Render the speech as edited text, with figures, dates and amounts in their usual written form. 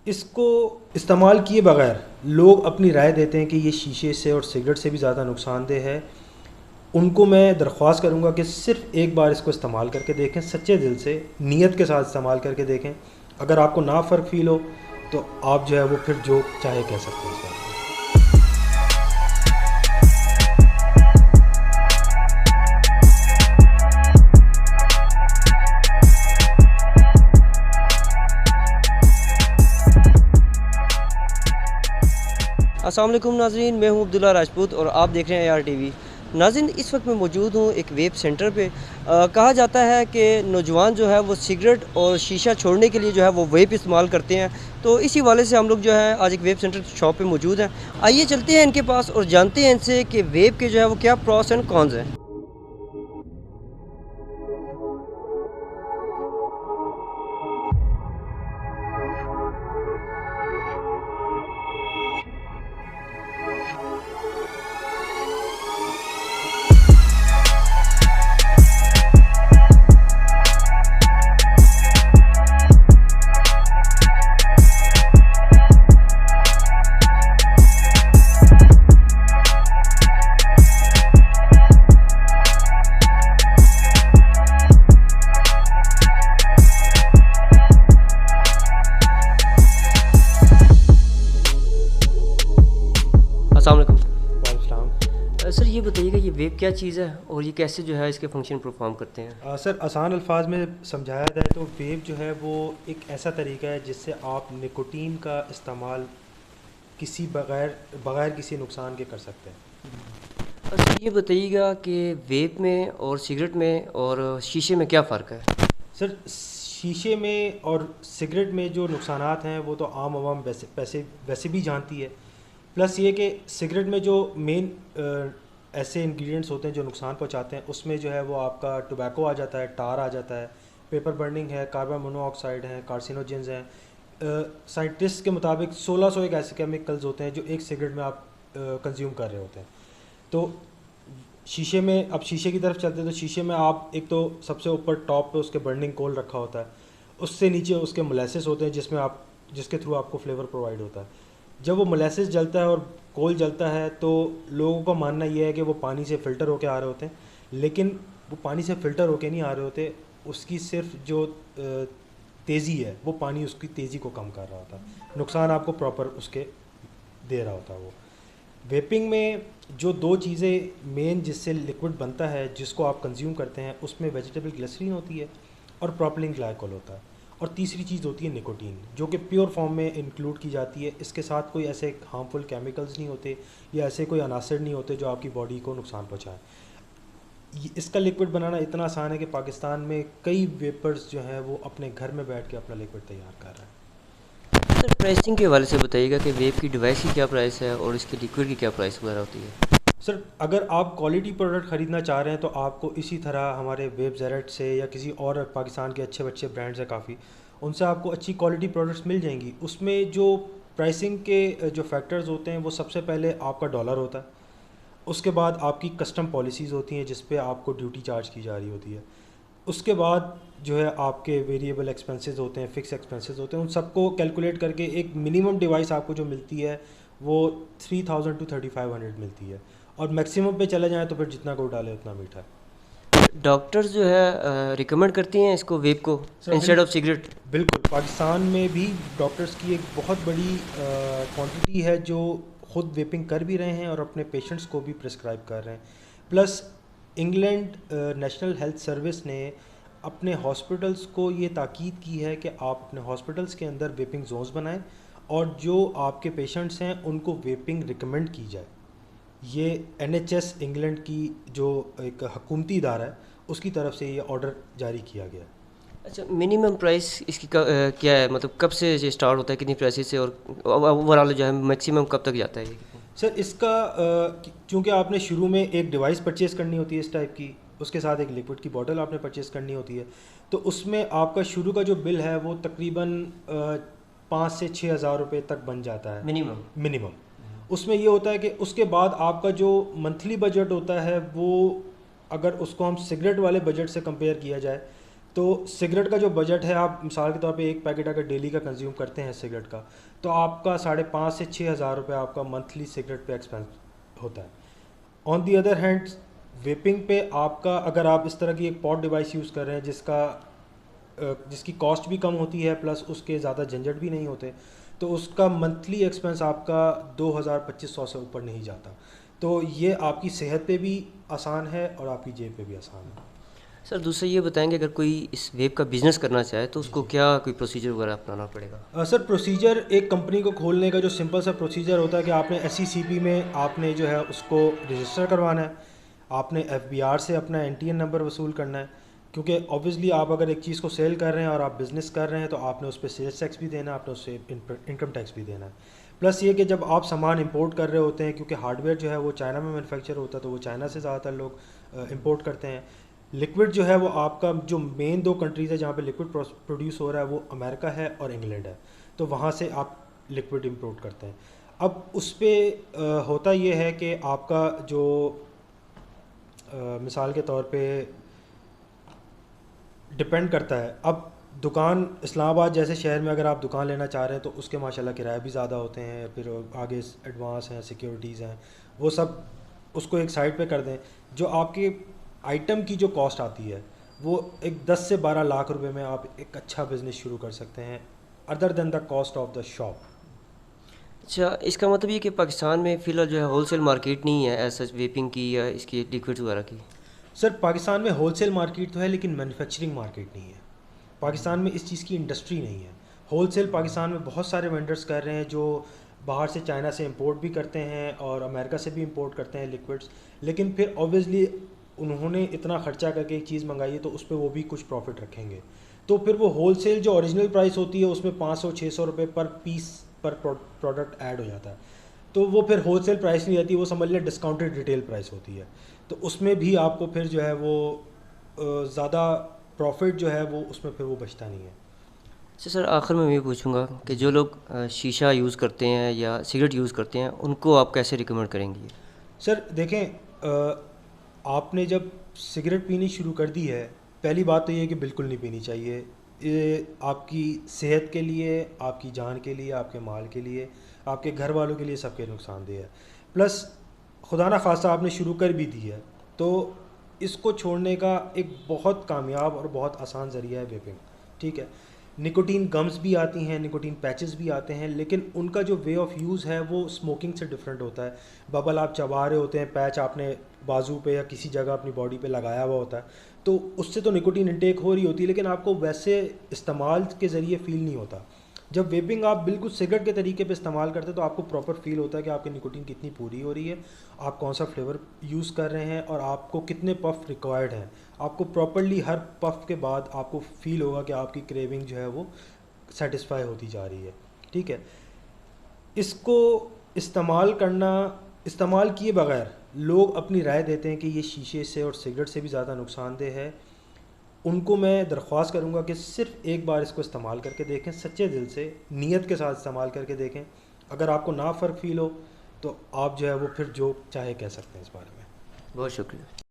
इसको इस्तेमाल किए बगैर लोग अपनी राय देते हैं कि ये शीशे से और सिगरेट से भी ज़्यादा नुकसानदेह है। उनको मैं दरख्वास्त करूँगा कि सिर्फ़ एक बार इसको इस्तेमाल करके देखें, सच्चे दिल से, नीयत के साथ इस्तेमाल करके देखें। अगर आपको ना फ़र्क फ़ील हो तो आप जो है वो फिर जो चाहे कह सकते हैं इस बारे में। अस्सलाम वालेकुम नाज़रीन, मैं हूं अब्दुल्ला राजपूत और आप देख रहे हैं AR TV। नाज़रीन, इस वक्त मैं मौजूद हूं एक वेब सेंटर पे। कहा जाता है कि नौजवान जो है वो सिगरेट और शीशा छोड़ने के लिए जो है वो वेप इस्तेमाल करते हैं। तो इसी वाले से हम लोग जो है आज एक वेब सेंटर शॉप पे मौजूद हैं। आइए चलते हैं इनके पास और जानते हैं इनसे कि वेप के जो है वो क्या प्रॉस एंड कॉन्स हैं। अस्सलाम वालेकुम। वालेकुम। सर ये बताइएगा ये वेप क्या चीज़ है और ये कैसे जो है इसके फंक्शन परफॉर्म करते हैं। सर, आसान अल्फाज में समझाया जाए तो वेप जो है वो एक ऐसा तरीका है जिससे आप निकोटीन का इस्तेमाल किसी बगैर बगैर किसी नुकसान के कर सकते हैं। सर ये बताइएगा कि वेप में और सिगरेट में और शीशे में क्या फ़र्क है। सर, शीशे में और सिगरेट में जो नुकसानात हैं वो तो आम आवाम वैसे भी जानती है। प्लस ये कि सिगरेट में जो मेन ऐसे इंग्रेडिएंट्स होते हैं जो नुकसान पहुंचाते हैं, उसमें जो है वो आपका टोबैको आ जाता है, टार आ जाता है, पेपर बर्निंग है, कार्बन मोनोऑक्साइड है, कार्सिनोजेंस हैं। साइंटिस्ट के मुताबिक 1600 एक ऐसे केमिकल्स होते हैं जो एक सिगरेट में आप कंज्यूम कर रहे होते हैं। तो शीशे में, अब शीशे की तरफ चलते हैं तो शीशे में आप एक तो सबसे ऊपर टॉप पे उसके बर्निंग कोल रखा होता है, उससे नीचे उसके मोलेसेस होते हैं जिसके थ्रू आपको फ्लेवर प्रोवाइड होता है। जब वो मोलेसेस जलता है और कोल जलता है तो लोगों का मानना ये है कि वो पानी से फ़िल्टर होके आ रहे होते हैं, लेकिन वो पानी से फ़िल्टर होके नहीं आ रहे होते। उसकी सिर्फ जो तेज़ी है वो पानी उसकी तेज़ी को कम कर रहा होता है, नुकसान आपको प्रॉपर उसके दे रहा होता है वो। वेपिंग में जो दो चीज़ें मेन जिससे लिक्विड बनता है जिसको आप कंज्यूम करते हैं, उसमें वेजिटेबल ग्लिसरीन होती है और प्रोपिलीन ग्लाइकोल होता है, और तीसरी चीज़ होती है निकोटीन, जो कि प्योर फॉर्म में इंक्लूड की जाती है। इसके साथ कोई ऐसे हार्मफुल केमिकल्स नहीं होते या ऐसे कोई अनासर नहीं होते जो आपकी बॉडी को नुकसान पहुँचाएँ। इसका लिक्विड बनाना इतना आसान है कि पाकिस्तान में कई वेपर्स जो हैं वो अपने घर में बैठ के अपना लिक्विड तैयार कर रहे हैं। सर प्राइसिंग के हवाले से बताइएगा कि वेप की डिवाइस की क्या प्राइस है और इसके लिक्विड की क्या प्राइस वगैरह होती है। सर, अगर आप क्वालिटी प्रोडक्ट ख़रीदना चाह रहे हैं तो आपको इसी तरह हमारे वेब जेरेट से या किसी और पाकिस्तान के अच्छे ब्रांड्स हैं काफ़ी, उनसे आपको अच्छी क्वालिटी प्रोडक्ट्स मिल जाएंगी। उसमें जो प्राइसिंग के जो फैक्टर्स होते हैं वो सबसे पहले आपका डॉलर होता है, उसके बाद आपकी कस्टम पॉलिसीज़ होती हैं जिस पे आपको ड्यूटी चार्ज की जा रही होती है, उसके बाद जो है आपके वेरिएबल एक्सपेंसेस होते हैं, फिक्स एक्सपेंसेस होते हैं। उन सबको कैलकुलेट करके एक मिनिमम डिवाइस आपको जो मिलती है वो 3000 टू 3500 मिलती है, और मैक्सिमम पे चले जाएँ तो फिर जितना गुड़ डाले उतना मीठा है। डॉक्टर्स जो है रिकमेंड करती हैं इसको वेप को सर, इंस्टेड ऑफ सिगरेट। बिल्कुल पाकिस्तान में भी डॉक्टर्स की एक बहुत बड़ी क्वांटिटी है जो खुद वेपिंग कर भी रहे हैं और अपने पेशेंट्स को भी प्रिस्क्राइब कर रहे हैं। Plus England national health service ने अपने हॉस्पिटल्स को ये ताकीद की है कि आप अपने हॉस्पिटल्स के अंदर वेपिंग जोन्स बनाएं और जो आपके पेशेंट्स हैं उनको वेपिंग रिकमेंड की जाए। ये NHS इंग्लैंड की जो एक हुकूमती इदारा है उसकी तरफ से ये ऑर्डर जारी किया गया है। अच्छा, मिनिमम प्राइस इसकी क्या है, मतलब कब से ये स्टार्ट होता है, कितनी प्राइस से, और ओवरऑल जो है मैक्सिमम कब तक जाता है ये। सर, इसका चूँकि आपने शुरू में एक डिवाइस परचेज़ करनी होती है इस टाइप की, उसके साथ एक लिक्विड की बोतल आपने परचेज़ करनी होती है, तो उसमें आपका शुरू का जो बिल है वो तकरीबन 5 से 6 हज़ार रुपये तक बन जाता है मिनिमम। उसमें ये होता है कि उसके बाद आपका जो मंथली बजट होता है वो, अगर उसको हम सिगरेट वाले बजट से कंपेयर किया जाए तो सिगरेट का जो बजट है, आप मिसाल के तौर पे एक पैकेट अगर डेली का कंज्यूम करते हैं सिगरेट का, तो आपका 5,500 से 6,000 रुपये आपका मंथली सिगरेट पे एक्सपेंस होता है। On the other hand vaping पे आपका, अगर आप इस तरह की एक पॉट डिवाइस यूज़ कर रहे हैं जिसकी कॉस्ट भी कम होती है प्लस उसके ज़्यादा झंझट भी नहीं होते, तो उसका मंथली एक्सपेंस आपका 2,000-2,500 से ऊपर नहीं जाता। तो ये आपकी सेहत पे भी आसान है और आपकी जेब पे भी आसान है। सर दूसरा ये बताएंगे, अगर कोई इस वेब का बिज़नेस करना चाहे तो जी उसको जी। क्या कोई प्रोसीजर वगैरह अपनाना पड़ेगा? सर प्रोसीजर, एक कंपनी को खोलने का जो सिंपल सा प्रोसीजर होता है कि आपने SECP में आपने जो है उसको रजिस्टर करवाना है, आपने FBR से अपना NTN नंबर वसूल करना है, क्योंकि ऑब्वियसली आप अगर एक चीज़ को सेल कर रहे हैं और आप बिज़नेस कर रहे हैं तो आपने उस पर सेल्स टैक्स भी देना है, आपने उससे इनकम टैक्स भी देना है। प्लस ये कि जब आप सामान इंपोर्ट कर रहे होते हैं, क्योंकि हार्डवेयर जो है वो चाइना में मैन्युफैक्चर होता है, तो वो चाइना से ज़्यादातर लोग इंपोर्ट करते हैं। लिक्विड जो है वो आपका, जो मेन 2 कंट्रीज़ है जहाँ पे लिक्विड प्रोड्यूस हो रहा है, वो अमेरिका है और इंग्लैंड है, तो वहाँ से आप लिक्विड इंपोर्ट करते हैं। अब उस पर होता ये है कि आपका जो मिसाल के तौर पे डिपेंड करता है, अब दुकान इस्लामाबाद जैसे शहर में अगर आप दुकान लेना चाह रहे हैं तो उसके माशाल्लाह किराए भी ज़्यादा होते हैं, फिर आगे एडवांस हैं, सिक्योरिटीज़ हैं, वो सब उसको एक साइड पे कर दें। जो आपके आइटम की जो कॉस्ट आती है वो एक 10 से 12 लाख रुपए में आप एक अच्छा बिज़नेस शुरू कर सकते हैं, other than the cost of the shop. अच्छा, इसका मतलब ये कि पाकिस्तान में फ़िलहाल जो है होलसेल मार्केट नहीं है एज सच वेपिंग की या इसकी लिक्विड्स वगैरह की? सर पाकिस्तान में होलसेल मार्केट तो है लेकिन मैन्युफैक्चरिंग मार्केट नहीं है। पाकिस्तान में इस चीज़ की इंडस्ट्री नहीं है। होलसेल पाकिस्तान में बहुत सारे वेंडर्स कर रहे हैं जो बाहर से, चाइना से इंपोर्ट भी करते हैं और अमेरिका से भी इंपोर्ट करते हैं लिक्विड्स, लेकिन फिर ऑब्वियसली उन्होंने इतना ख़र्चा करके एक चीज़ मंगाई है तो उस पर वो भी कुछ प्रॉफिट रखेंगे, तो फिर वो होलसेल जो ओरिजिनल प्राइस होती है उसमें 500-600 रुपये पर पीस पर प्रोडक्ट ऐड हो जाता है, तो वो फिर होलसेल प्राइस नहीं रहती, वो समझ लें डिस्काउंटेड रिटेल प्राइस होती है। तो उसमें भी आपको फिर जो है वो ज़्यादा प्रॉफिट जो है वो उसमें फिर वो बचता नहीं है। अच्छा सर, आखिर में मैं ये पूछूंगा कि जो लोग शीशा यूज़ करते हैं या सिगरेट यूज़ करते हैं उनको आप कैसे रिकमेंड करेंगे? सर देखें, आपने जब सिगरेट पीनी शुरू कर दी है, पहली बात तो ये है कि बिल्कुल नहीं पीनी चाहिए। ये आपकी सेहत के लिए, आपकी जान के लिए, आपके माल के लिए, आपके घर वालों के लिए सबके नुकसानदेह है। प्लस खुदा ना खास्ता आपने शुरू कर भी दी है तो इसको छोड़ने का एक बहुत कामयाब और बहुत आसान ज़रिया है वेपिंग। ठीक है, निकोटीन गम्स भी आती हैं, निकोटीन पैचेस भी आते हैं, लेकिन उनका जो वे ऑफ़ यूज़ है वो स्मोकिंग से डिफरेंट होता है। बबल आप चबा रहे होते हैं, पैच आपने बाजू पे या किसी जगह अपनी बॉडी पे लगाया हुआ होता है, तो उससे तो निकोटीन इंटेक हो रही होती है, लेकिन आपको वैसे इस्तेमाल के ज़रिए फ़ील नहीं होता। जब वेपिंग आप बिल्कुल सिगरेट के तरीके पे इस्तेमाल करते हैं तो आपको प्रॉपर फील होता है कि आपकी निकोटीन कितनी पूरी हो रही है, आप कौन सा फ्लेवर यूज़ कर रहे हैं और आपको कितने पफ रिक्वायर्ड हैं। आपको प्रॉपरली हर पफ के बाद आपको फील होगा कि आपकी क्रेविंग जो है वो सेटिस्फाई होती जा रही है। ठीक है, इसको इस्तेमाल किए बगैर लोग अपनी राय देते हैं कि ये शीशे से और सिगरेट से भी ज़्यादा नुकसानदेह है। उनको मैं दरख्वास्त करूँगा कि सिर्फ़ एक बार इसको इस्तेमाल करके देखें, सच्चे दिल से, नीयत के साथ इस्तेमाल करके देखें। अगर आपको ना फ़र्क फ़ील हो तो आप जो है वो फिर जो चाहे कह सकते हैं इस बारे में। बहुत शुक्रिया।